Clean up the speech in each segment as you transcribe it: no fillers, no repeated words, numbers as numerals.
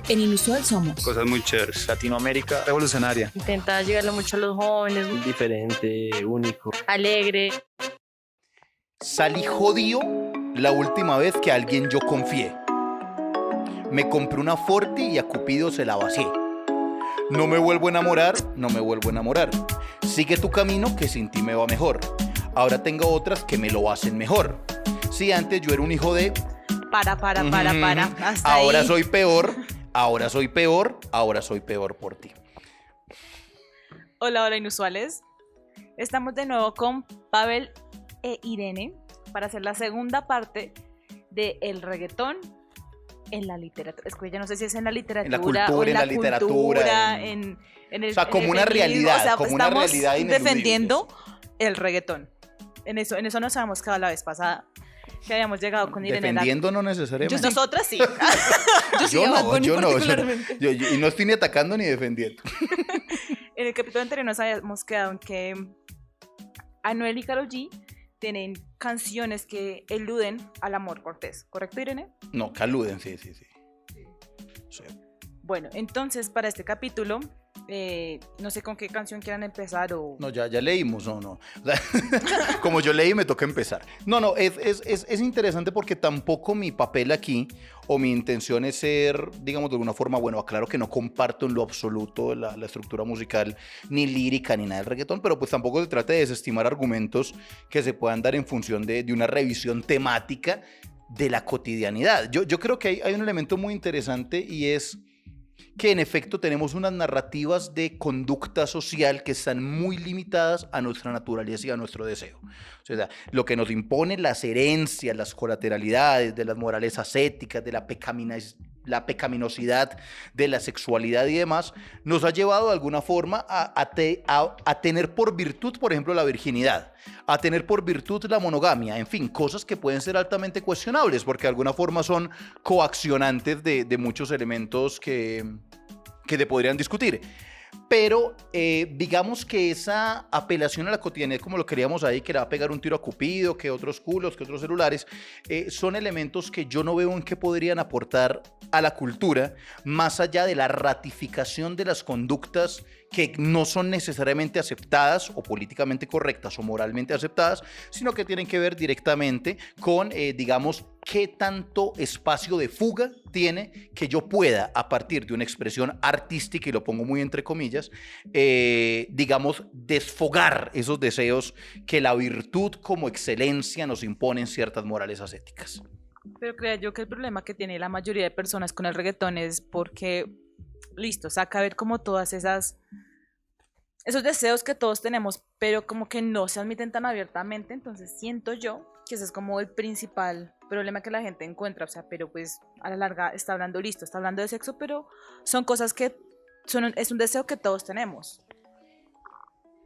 En Inusual somos Cosas muy chéveres. Latinoamérica Revolucionaria. Intenta llegarle mucho a los jóvenes, diferente, único. alegre. Salí jodido la última vez que a alguien yo confié. Me compré una Forti y a Cupido se la vacié. No me vuelvo a enamorar, no me vuelvo a enamorar. Sigue tu camino que sin ti me va mejor. Ahora tengo otras que me lo hacen mejor. Si antes yo era un hijo de... Para. Hasta ahora ahí. soy peor, ahora soy peor, ahora soy peor por ti. Hola, inusuales. Estamos de nuevo con Pavel e Irene para hacer la segunda parte de el reggaetón en la literatura. Es que ya no sé si es en la literatura cultura, o en la literatura, cultura, en el, o sea, como en el una feminismo. realidad, o sea, como una estamos realidad ineludible. defendiendo el reggaetón. En eso nos habíamos quedado la vez pasada, que habíamos llegado con Irene. Defendiendo no necesariamente. Nosotras sí. Yo no. Y no estoy ni atacando ni defendiendo. En el capítulo anterior nos habíamos quedado en que Anuel y Karol G tienen canciones que eluden al amor cortés, ¿correcto, Irene? No, que aluden, sí. Sí. Bueno, entonces para este capítulo, no sé con qué canción quieran empezar o... No, ya leímos, no. O sea, como yo leí, me toca empezar. No, es interesante porque tampoco mi papel aquí o mi intención es ser, digamos, de alguna forma, bueno, aclaro que no comparto en lo absoluto la estructura musical, ni lírica, ni nada del reggaetón, pero pues tampoco se trata de desestimar argumentos que se puedan dar en función de una revisión temática de la cotidianidad. Yo creo que hay un elemento muy interesante y es que en efecto tenemos unas narrativas de conducta social que están muy limitadas a nuestra naturaleza y a nuestro deseo. O sea, lo que nos impone las herencias, las colateralidades de las morales éticas, de la pecaminosidad, de la sexualidad y demás, nos ha llevado de alguna forma a tener por virtud, por ejemplo, la virginidad, a tener por virtud la monogamia, en fin, cosas que pueden ser altamente cuestionables porque de alguna forma son coaccionantes de muchos elementos que te podrían discutir. Pero digamos que esa apelación a la cotidianidad, como lo queríamos ahí, que le va a pegar un tiro a Cupido, que otros culos, que otros celulares, son elementos que yo no veo en qué podrían aportar a la cultura, más allá de la ratificación de las conductas que no son necesariamente aceptadas o políticamente correctas o moralmente aceptadas, sino que tienen que ver directamente con, digamos, qué tanto espacio de fuga tiene que yo pueda, a partir de una expresión artística, y lo pongo muy entre comillas, digamos, desfogar esos deseos que la virtud como excelencia nos impone en ciertas morales ascéticas. Pero creo yo que el problema que tiene la mayoría de personas con el reggaetón es porque, listo, saca a ver como todas esos deseos que todos tenemos, pero como que no se admiten tan abiertamente. Entonces siento yo que ese es como el principal problema que la gente encuentra. O sea, pero pues a la larga está hablando, listo, está hablando de sexo, pero son cosas que es un deseo que todos tenemos.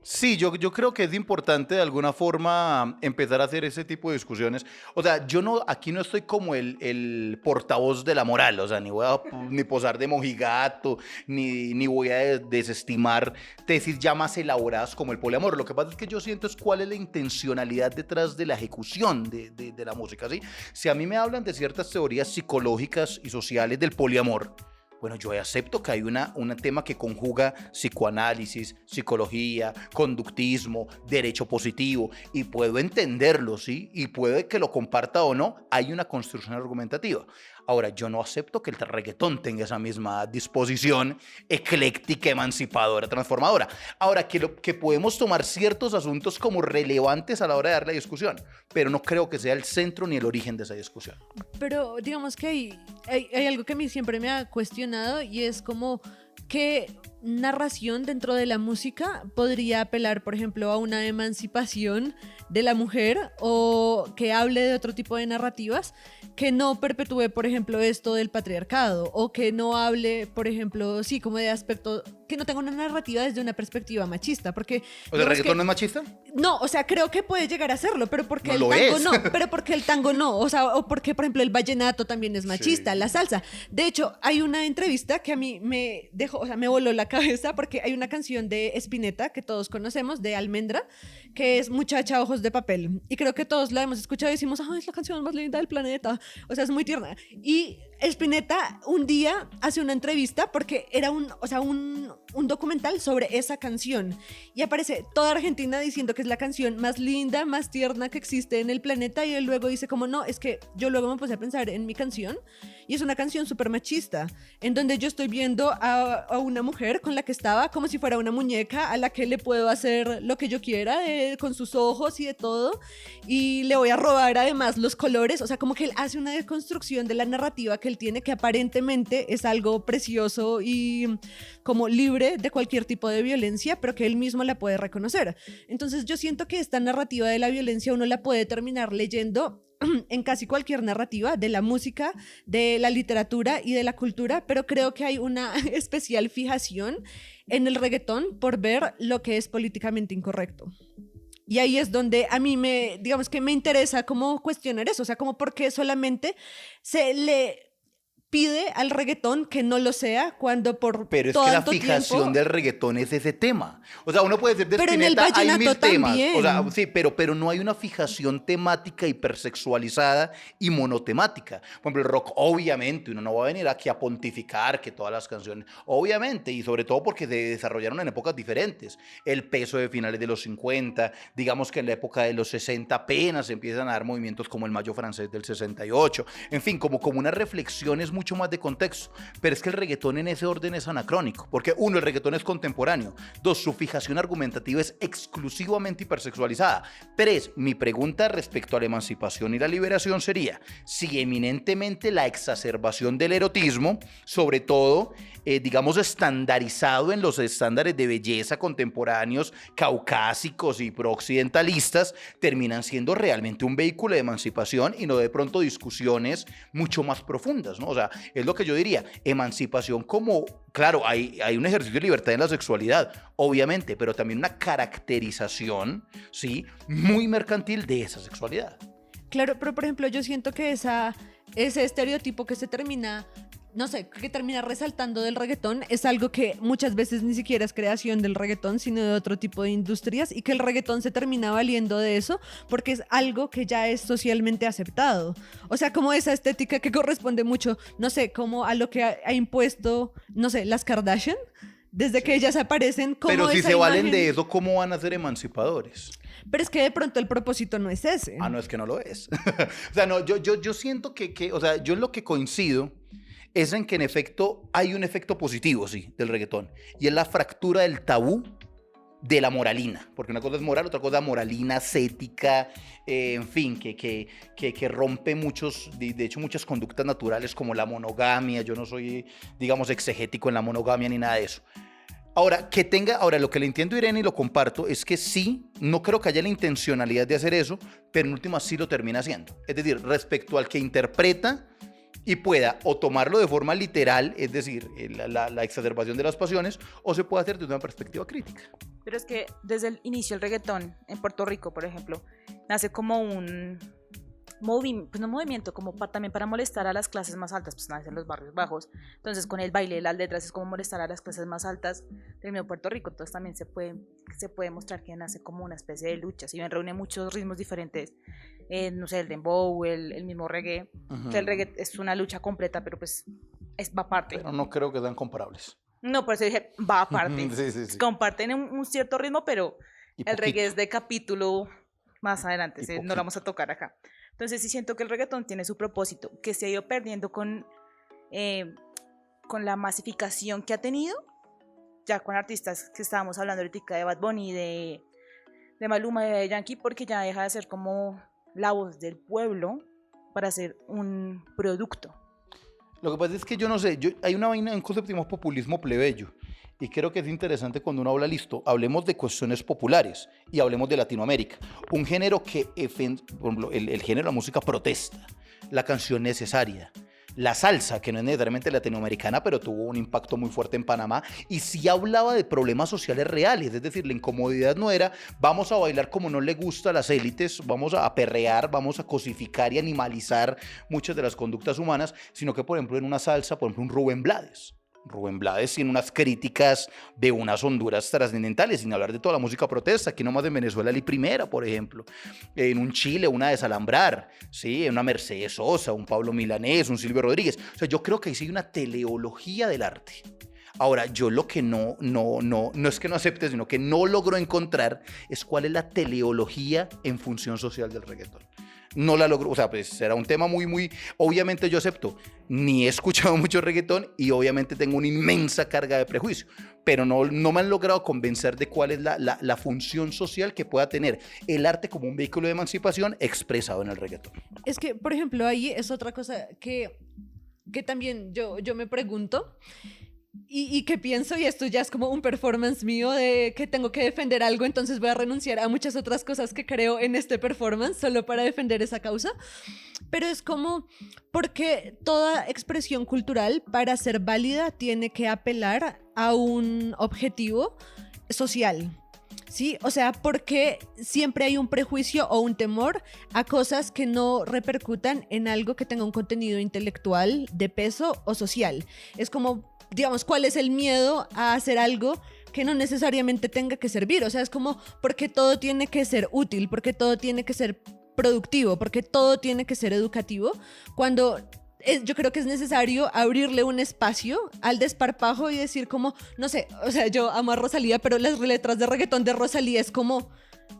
Sí, yo creo que es importante de alguna forma empezar a hacer ese tipo de discusiones. O sea, aquí no estoy como el portavoz de la moral, o sea, ni voy a ni posar de mojigato, ni voy a desestimar tesis ya más elaboradas como el poliamor. Lo que pasa es que yo siento es cuál es la intencionalidad detrás de la ejecución de la música, ¿sí? Si a mí me hablan de ciertas teorías psicológicas y sociales del poliamor, bueno, yo acepto que hay un tema que conjuga psicoanálisis, psicología, conductismo, derecho positivo, y puedo entenderlo, ¿sí? Y puede que lo comparta o no, hay una construcción argumentativa. Ahora, yo no acepto que el reggaetón tenga esa misma disposición ecléctica, emancipadora, transformadora. Ahora, que podemos tomar ciertos asuntos como relevantes a la hora de dar la discusión, pero no creo que sea el centro ni el origen de esa discusión. Pero digamos que hay algo que a mí siempre me ha cuestionado y es como qué narración dentro de la música podría apelar, por ejemplo, a una emancipación de la mujer o que hable de otro tipo de narrativas que no perpetúe, por ejemplo, esto del patriarcado o que no hable, por ejemplo, sí, como de aspecto, que no tenga una narrativa desde una perspectiva machista, porque... ¿O sea, el reggaetón no es machista? No, o sea, creo que puede llegar a serlo, pero porque No el tango es. no, pero porque el tango no, o sea, o porque, por ejemplo, el vallenato también es machista, Sí. la salsa. De hecho, hay una entrevista que a mí me dejó, o sea, me voló la cabeza porque hay una canción de Spinetta que todos conocemos, de Almendra, que es Muchacha Ojos de Papel. Y creo que todos la hemos escuchado y decimos, ¡ay, es la canción más linda del planeta! O sea, es muy tierna. Y Spinetta un día hace una entrevista porque era un documental sobre esa canción y aparece toda Argentina diciendo que es la canción más linda, más tierna que existe en el planeta y él luego dice como no, es que yo luego me puse a pensar en mi canción y es una canción súper machista en donde yo estoy viendo a una mujer con la que estaba como si fuera una muñeca a la que le puedo hacer lo que yo quiera con sus ojos y de todo y le voy a robar además los colores, o sea como que él hace una deconstrucción de la narrativa que él tiene que aparentemente es algo precioso y como libre de cualquier tipo de violencia, pero que él mismo la puede reconocer. Entonces yo siento que esta narrativa de la violencia uno la puede terminar leyendo en casi cualquier narrativa de la música, de la literatura y de la cultura, pero creo que hay una especial fijación en el reggaetón por ver lo que es políticamente incorrecto. Y ahí es donde a mí digamos que me interesa cómo cuestionar eso, o sea, como por qué solamente se le pide al reggaetón que no lo sea cuando por Pero es todo que la tanto fijación tiempo... del reggaetón es ese tema. O sea, uno puede decir de Pero en el Spinetta hay mil vallenato temas. también. O sea, sí, pero no hay una fijación temática hipersexualizada y monotemática. Por ejemplo, el rock, obviamente, uno no va a venir aquí a pontificar que todas las canciones, obviamente, y sobre todo porque se desarrollaron en épocas diferentes. El peso de finales de los 50, digamos que en la época de los 60 apenas empiezan a dar movimientos como el Mayo francés del 68. En fin, como unas reflexiones mucho más de contexto, pero es que el reggaetón en ese orden es anacrónico, porque uno, el reggaetón es contemporáneo, dos, su fijación argumentativa es exclusivamente hipersexualizada, tres, mi pregunta respecto a la emancipación y la liberación sería, si eminentemente la exacerbación del erotismo, sobre todo, digamos, estandarizado en los estándares de belleza contemporáneos, caucásicos y prooccidentalistas, terminan siendo realmente un vehículo de emancipación y no de pronto discusiones mucho más profundas, ¿no? O sea, es lo que yo diría, emancipación como, claro, hay un ejercicio de libertad en la sexualidad, obviamente, pero también una caracterización, ¿sí?, muy mercantil de esa sexualidad. Claro, pero por ejemplo yo siento que ese estereotipo que se termina, no sé, que termina resaltando del reggaetón es algo que muchas veces ni siquiera es creación del reggaetón, sino de otro tipo de industrias y que el reggaetón se termina valiendo de eso porque es algo que ya es socialmente aceptado. O sea, como esa estética que corresponde mucho, no sé, como a lo que ha impuesto, no sé, las Kardashian, desde que ellas aparecen como Pero si esa se valen imagen. de eso, ¿cómo van a ser emancipadores? Pero es que de pronto el propósito no es ese. Ah, no, es que no lo es. O sea, no, yo siento o sea, yo en lo que coincido es en que en efecto hay un efecto positivo, sí, del reggaetón. Y es la fractura del tabú de la moralina. Porque una cosa es moral, otra cosa moralina, ascética, en fin, que rompe de hecho, muchas conductas naturales como la monogamia. Yo no soy, digamos, exegético en la monogamia ni nada de eso. Ahora, lo que le entiendo a Irene y lo comparto es que sí, no creo que haya la intencionalidad de hacer eso, pero en última sí lo termina haciendo. Es decir, respecto al que interpreta y pueda o tomarlo de forma literal, es decir, la exacerbación de las pasiones, o se puede hacer desde una perspectiva crítica. Pero es que desde el inicio el reggaetón en Puerto Rico, por ejemplo, nace como un pues no movimiento, como también para molestar a las clases más altas, pues nace en los barrios bajos. Entonces con el baile de las letras es como molestar a las clases más altas del mismo Puerto Rico. Entonces también se puede mostrar que nace como una especie de lucha. Si bien reúne muchos ritmos diferentes, no sé, el dembow, el mismo reggae, que el reggae es una lucha completa, pero pues va aparte. Pero no creo que sean comparables. No, por eso dije, va aparte. Sí. Comparten un cierto ritmo, pero Y el reggae poquito. es de capítulo más adelante, Y no poquito. lo vamos a tocar acá. Entonces sí siento que el reggaetón tiene su propósito, que se ha ido perdiendo con la masificación que ha tenido, ya con artistas que estábamos hablando ahorita de Bad Bunny, de Maluma, de Yankee, porque ya deja de ser como la voz del pueblo para ser un producto. Lo que pasa es que yo no sé, hay una vaina, un concepto que llamamos populismo plebeyo. Y creo que es interesante cuando uno habla, listo, hablemos de cuestiones populares y hablemos de Latinoamérica. Un género que, por ejemplo, el género de la música protesta, la canción necesaria, la salsa, que no es necesariamente latinoamericana, pero tuvo un impacto muy fuerte en Panamá, y sí hablaba de problemas sociales reales, es decir, la incomodidad no era vamos a bailar como no le gusta a las élites, vamos a perrear, vamos a cosificar y animalizar muchas de las conductas humanas, sino que, por ejemplo, en una salsa, por ejemplo, un Rubén Blades, Rubén Blades tiene unas críticas de unas Honduras trascendentales, sin hablar de toda la música protesta. Aquí nomás en Venezuela, Li Primera, por ejemplo. En un Chile, una Desalambrar, ¿sí? Una Mercedes Sosa, un Pablo Milanés, un Silvio Rodríguez. O sea, yo creo que ahí sí hay una teleología del arte. Ahora, yo lo que no es que no acepte, sino que no logro encontrar es cuál es la teleología en función social del reggaetón. No la logro, o sea, pues será un tema muy, obviamente yo acepto, ni he escuchado mucho reggaetón y obviamente tengo una inmensa carga de prejuicio, pero no me han logrado convencer de cuál es la función social que pueda tener el arte como un vehículo de emancipación expresado en el reggaetón. Es que, por ejemplo, ahí es otra cosa que también yo me pregunto. Y que pienso, y esto ya es como un performance mío de que tengo que defender algo, entonces voy a renunciar a muchas otras cosas que creo en este performance solo para defender esa causa. Pero es como, porque toda expresión cultural, para ser válida, tiene que apelar a un objetivo social. ¿Sí? O sea, porque siempre hay un prejuicio o un temor a cosas que no repercutan en algo que tenga un contenido intelectual de peso o social. Es como, digamos, ¿cuál es el miedo a hacer algo que no necesariamente tenga que servir? O sea, es como, porque todo tiene que ser útil, porque todo tiene que ser productivo, porque todo tiene que ser educativo, cuando yo creo que es necesario abrirle un espacio al desparpajo y decir como, no sé, o sea, yo amo a Rosalía, pero las letras de reggaetón de Rosalía es como,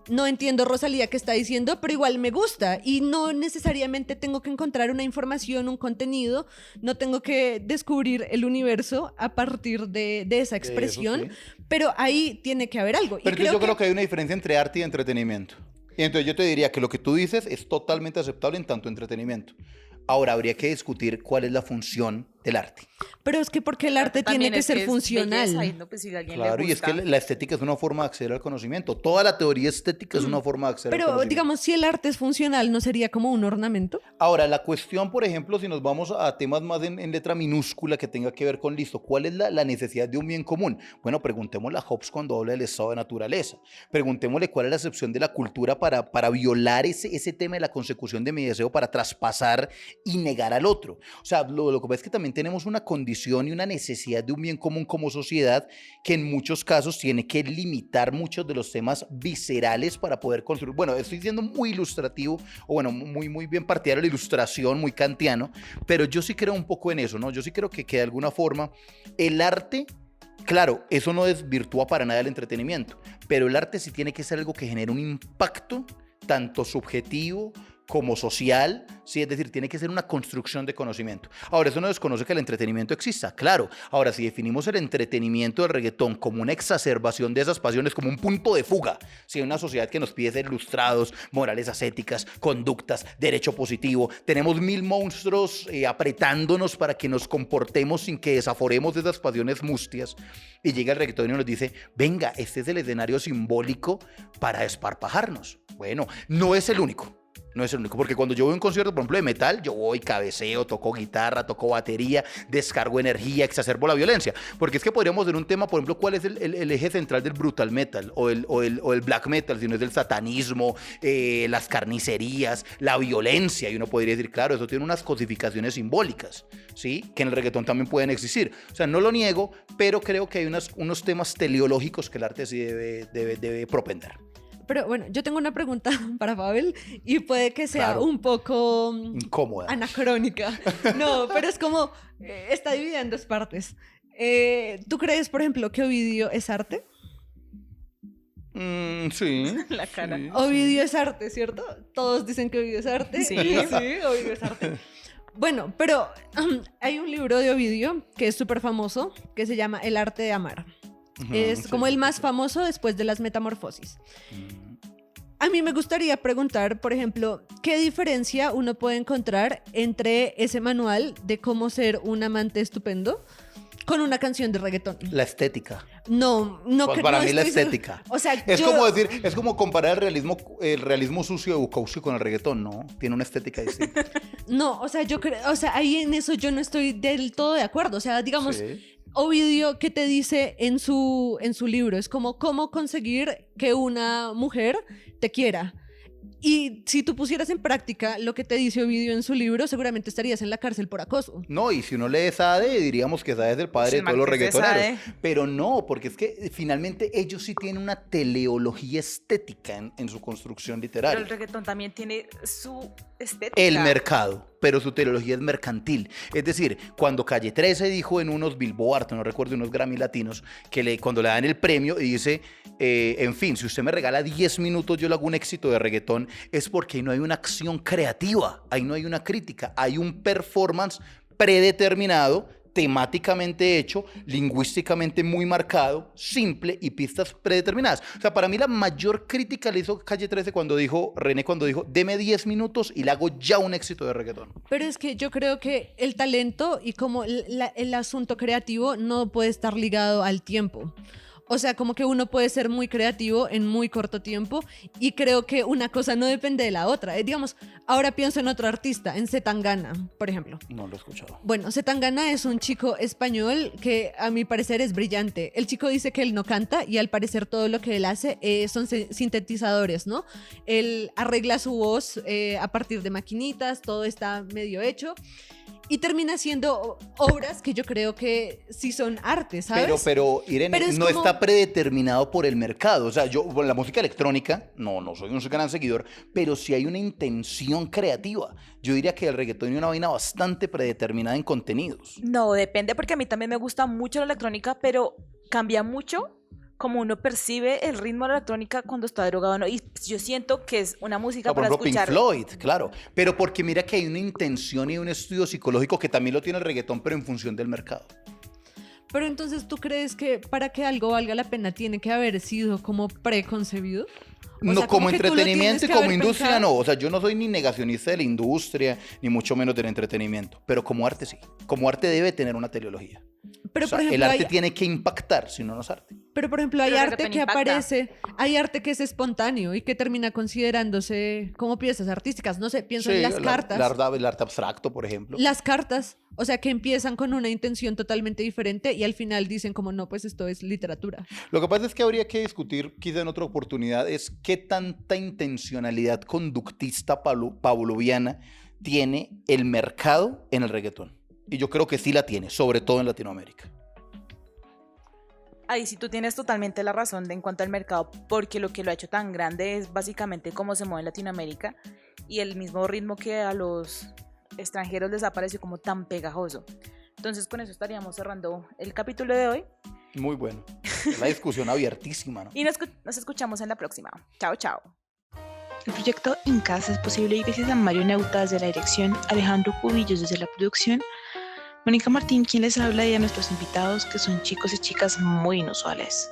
no entiendo Rosalía qué está diciendo, pero igual me gusta y no necesariamente tengo que encontrar una información, un contenido, no tengo que descubrir el universo a partir de esa expresión, Eso sí. pero ahí tiene que haber algo. Pero yo creo que hay una diferencia entre arte y entretenimiento. Y entonces yo te diría que lo que tú dices es totalmente aceptable en tanto entretenimiento. Ahora habría que discutir cuál es la función del arte. Pero es que porque el arte tiene También que es ser es funcional. belleza, y no, pues, si a alguien le Claro, y es gusta. que la estética es una forma de acceder al conocimiento. Toda la teoría estética es una forma de acceder al Pero conocimiento. digamos, si el arte es funcional, ¿no sería como un ornamento? Ahora, la cuestión, por ejemplo, si nos vamos a temas más en letra minúscula que tenga que ver con listo, ¿cuál es la necesidad de un bien común? Bueno, preguntémosle a Hobbes cuando habla del estado de naturaleza. Preguntémosle cuál es la excepción de la cultura para violar ese tema de la consecución de mi deseo, para traspasar y negar al otro. O sea, lo que pasa es que también tenemos una condición y una necesidad de un bien común como sociedad que en muchos casos tiene que limitar muchos de los temas viscerales para poder construir. Bueno, estoy siendo muy ilustrativo, o bueno, muy bien partidario de la ilustración, muy kantiano, pero yo sí creo un poco en eso, ¿no? Yo sí creo que de alguna forma el arte, claro, eso no desvirtúa para nada el entretenimiento, pero el arte sí tiene que ser algo que genere un impacto tanto subjetivo como social, ¿sí? Es decir, tiene que ser una construcción de conocimiento. Ahora, eso no desconoce que el entretenimiento exista, claro. Ahora, si definimos el entretenimiento del reggaetón como una exacerbación de esas pasiones, como un punto de fuga, si hay una sociedad que nos pide ser ilustrados, morales ascéticas, conductas, derecho positivo, tenemos mil monstruos apretándonos para que nos comportemos sin que desaforemos esas pasiones mustias, y llega el reggaetón y nos dice, venga, este es el escenario simbólico para desparpajarnos. Bueno, no es el único. No es el único, porque cuando yo voy a un concierto, por ejemplo, de metal, yo voy, cabeceo, toco guitarra, toco batería, descargo energía, exacerbo la violencia. Porque es que podríamos ver un tema, por ejemplo, cuál es el eje central del brutal metal o el black metal, si no es el satanismo, las carnicerías, la violencia. Y uno podría decir, claro, eso tiene unas codificaciones simbólicas, ¿sí? Que en el reggaetón también pueden existir. O sea, no lo niego, pero creo que hay unos temas teleológicos que el arte sí debe propender. Pero bueno, yo tengo una pregunta para Pavel y puede que sea Claro. un poco Incómoda. anacrónica. No, pero es como, está dividida en dos partes. ¿Tú crees, por ejemplo, que Ovidio es arte? Sí. La cara. sí. Ovidio es arte, ¿cierto? Todos dicen que Ovidio es arte. Sí. Ovidio es arte. Bueno, pero hay un libro de Ovidio que es súper famoso, que se llama El arte de amar. Ujú, Es sí, como sí, el sí, más sí. famoso después de las metamorfosis. A mí me gustaría preguntar, por ejemplo, ¿qué diferencia uno puede encontrar entre ese manual de cómo ser un amante estupendo con una canción de reggaetón? La estética. No, Pues que- para no mí la estoy segura. estética. O sea, Es yo- como decir, es como comparar el realismo sucio de Bukowski con el reggaetón, ¿no? Tiene una estética distinta. No, o sea, yo creo, o sea, ahí en eso yo no estoy del todo de acuerdo. O sea, digamos, Sí. Ovidio, ¿qué te dice en su libro? Es como cómo conseguir que una mujer te quiera. Y si tú pusieras en práctica lo que te dice Ovidio en su libro, seguramente estarías en la cárcel por acoso. No, y si uno lee Sade, diríamos que Sade es el padre de todos los man que es de reggaetoneros. Sade. Pero no, porque es que finalmente ellos sí tienen una teleología estética en su construcción Pero literaria. el reggaetón también tiene su estética. El mercado, pero su teleología es mercantil. Es decir, cuando Calle 13 dijo en unos Billboard, no recuerdo, unos Grammy latinos, que cuando le dan el premio y dice, en fin, si usted me regala 10 minutos, yo le hago un éxito de reggaetón, es porque ahí no hay una acción creativa, ahí no hay una crítica, hay un performance predeterminado, temáticamente hecho, lingüísticamente muy marcado, simple y pistas predeterminadas. O sea, para mí la mayor crítica le hizo Calle 13 cuando dijo, René cuando dijo, deme 10 minutos y le hago ya un éxito de reggaetón. Pero es que yo creo que el talento y como el asunto creativo no puede estar ligado al tiempo. O sea, como que uno puede ser muy creativo en muy corto tiempo y creo que una cosa no depende de la otra. Digamos, ahora pienso en otro artista, en Zetangana, por ejemplo. No lo he escuchado. Bueno, Zetangana es un chico español que a mi parecer es brillante. El chico dice que él no canta y al parecer todo lo que él hace son sintetizadores, ¿no? Él arregla su voz a partir de maquinitas, todo está medio hecho. Y termina haciendo obras que yo creo que sí son arte, ¿sabes? Pero Irene, Pero es no como- está predeterminado por el mercado. O sea, yo, bueno, la música electrónica, no soy un gran seguidor, pero sí hay una intención creativa. Yo diría que el reggaetón es una vaina bastante predeterminada en contenidos. No, depende, porque a mí también me gusta mucho la electrónica, pero cambia mucho como uno percibe el ritmo de la electrónica cuando está drogado, ¿no? Y yo siento que es una música Ah, por para ejemplo, Pink escuchar. Floyd, claro. Pero porque mira que hay una intención y un estudio psicológico que también lo tiene el reggaetón, pero en función del mercado. Pero entonces, ¿tú crees que para que algo valga la pena tiene que haber sido como preconcebido? O No, sea, como que tú lo entretenimiento tienes y que como haber industria pensado. no. O sea, yo no soy ni negacionista de la industria, ni mucho menos del entretenimiento. Pero como arte sí. Como arte debe tener una teleología. Pero, O sea, por ejemplo, el arte hay, tiene que impactar, si no, no es arte. pero, por ejemplo, hay Pero el arte reggaetón que impacta. aparece, hay arte que es espontáneo y que termina considerándose como piezas artísticas. No sé, pienso en las cartas. El arte abstracto, por ejemplo. Las cartas, o sea, que empiezan con una intención totalmente diferente y al final dicen como no, pues esto es literatura. Lo que pasa es que habría que discutir, quizá en otra oportunidad, es qué tanta intencionalidad conductista pavloviana tiene el mercado en el reggaetón. Y yo creo que sí la tiene, sobre todo en Latinoamérica. Ahí sí tú tienes totalmente la razón en cuanto al mercado, porque lo que lo ha hecho tan grande es básicamente cómo se mueve en Latinoamérica y el mismo ritmo que a los extranjeros les ha parecido como tan pegajoso. Entonces con eso estaríamos cerrando el capítulo de hoy Muy bueno. La discusión abiertísima, ¿no? y nos escuchamos en la próxima. Chao, chao. El proyecto Incas es posible gracias a Mario Neuta desde la dirección, Alejandro Cubillos desde la producción, Mónica Martín quien les habla y a nuestros invitados que son chicos y chicas muy inusuales.